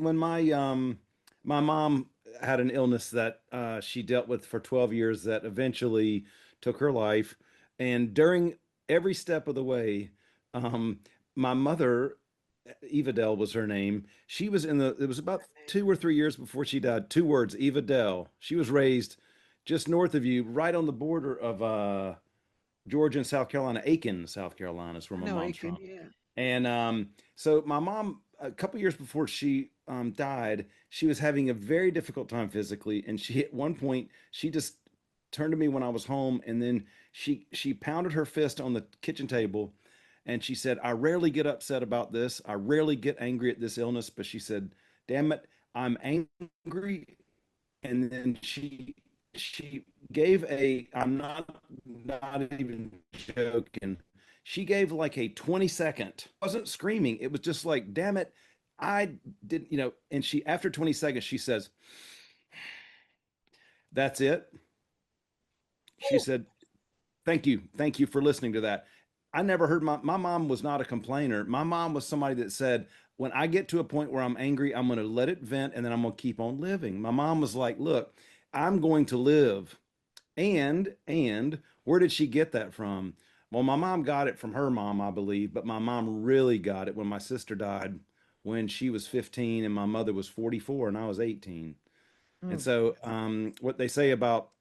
when my mom had an illness that she dealt with for 12 years that eventually took her life, and during every step of the way, um, my mother, Eva Dell was her name. She was in the, it was about 2 or 3 years before she died. Two words, Eva Dell. She was raised just north of you, right on the border of Georgia and South Carolina. Aiken, South Carolina is where I my know mom's Aiken, from. yeah. And so my mom, a couple years before she died, she was having a very difficult time physically, and she at one point she just turned to me when I was home, and then she pounded her fist on the kitchen table, and she said, "I rarely get upset about this. I rarely get angry at this illness, but she said, 'Damn it, I'm angry.'" And then she gave a, I'm not even joking, she gave like a 20-second, wasn't screaming, it was just like, damn it, I didn't, and she, after 20 seconds, she says, "That's it." She Whew. said, thank you for listening to that. I never heard, my mom was not a complainer. My mom was somebody that said, when I get to a point where I'm angry, I'm going to let it vent, and then I'm going to keep on living. My mom was like, look, I'm going to live. And where did she get that from? Well, my mom got it from her mom, I believe, but my mom really got it when my sister died when she was 15 and my mother was 44 and I was 18. And Mm. so, what they say about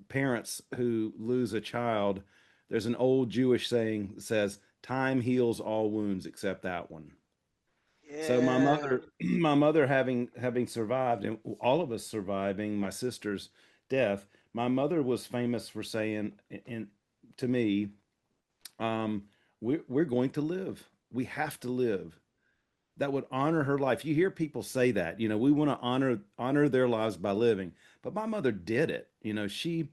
parents who lose a child, there's an old Jewish saying that says, "Time heals all wounds except that one." So my Yeah. mother, my mother having survived, and all of us surviving my sister's death, my mother was famous for saying, and to me, um, we're going to live. We have to live. That would honor her life. You hear people say that, we want to honor their lives by living. But my mother did it. She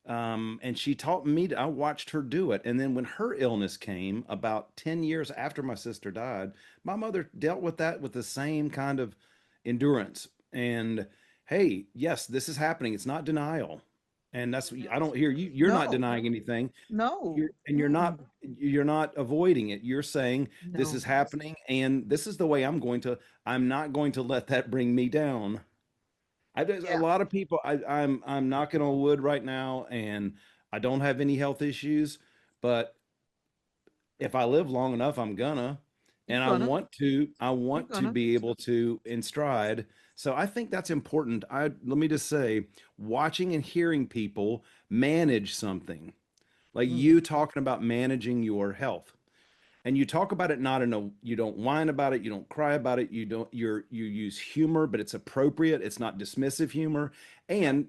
and she taught me I watched her do it. And then when her illness came about 10 years after my sister died, my mother dealt with that with the same kind of endurance. And hey, yes, this is happening. It's not denial. And that's, I don't hear you, you're not No, denying anything. no. You're not avoiding it. You're saying this is No. happening and this is the way I'm not going to let that bring me down. There's a Yeah. lot of people. I'm knocking on wood right now, and I don't have any health issues. But if I live long enough, I'm gonna, You're and I gonna. want to. I You're want to gonna. be able to in stride. So I think that's important. Let me just say, watching and hearing people manage something like Mm. you talking about managing your health, and you talk about it not in a, you don't whine about it, you don't cry about it, you use humor, but it's appropriate, it's not dismissive humor. Right. And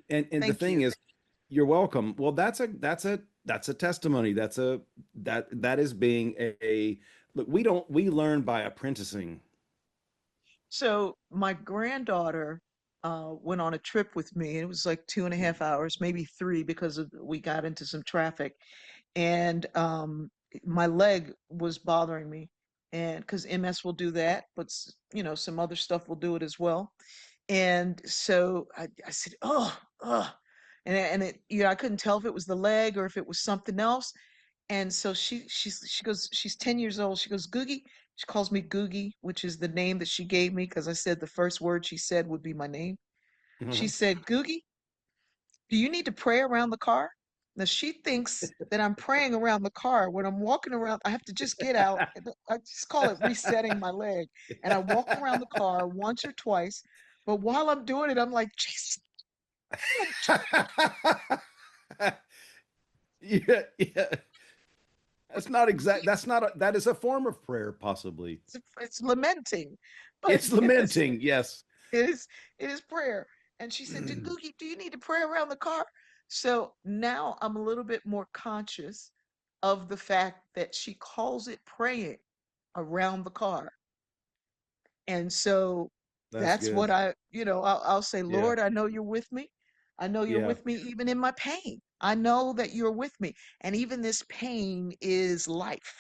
the Thank thing you. is, you're welcome. Well, that's a testimony. That is being a look, we learn by apprenticing. So my granddaughter went on a trip with me. It was like 2.5 hours, maybe three, because we got into some traffic, and my leg was bothering me, and because MS will do that, but some other stuff will do it as well. And so I said, oh, and I couldn't tell if it was the leg or if it was something else. And so she goes, she's 10 years old. She goes, Googie. She calls me Googie, which is the name that she gave me because I said the first word she said would be my name. She said, Googie, do you need to pray around the car? Now she thinks that I'm praying around the car when I'm walking around. I have to just get out. I just call it resetting my leg. And I walk around the car once or twice. But while I'm doing it, I'm like, Jesus, like, Yeah, yeah. That is a form of prayer, possibly. it's lamenting. But It's yes, lamenting, yes. it is it is prayer. And she said, Googie, do you need to pray around the car? So now I'm a little bit more conscious of the fact that she calls it praying around the car. And so That's that's what good. I'll say, Yeah. Lord, I know you're with me. I know you're Yeah. with me even in my pain. I know that you're with me. And even this pain is life.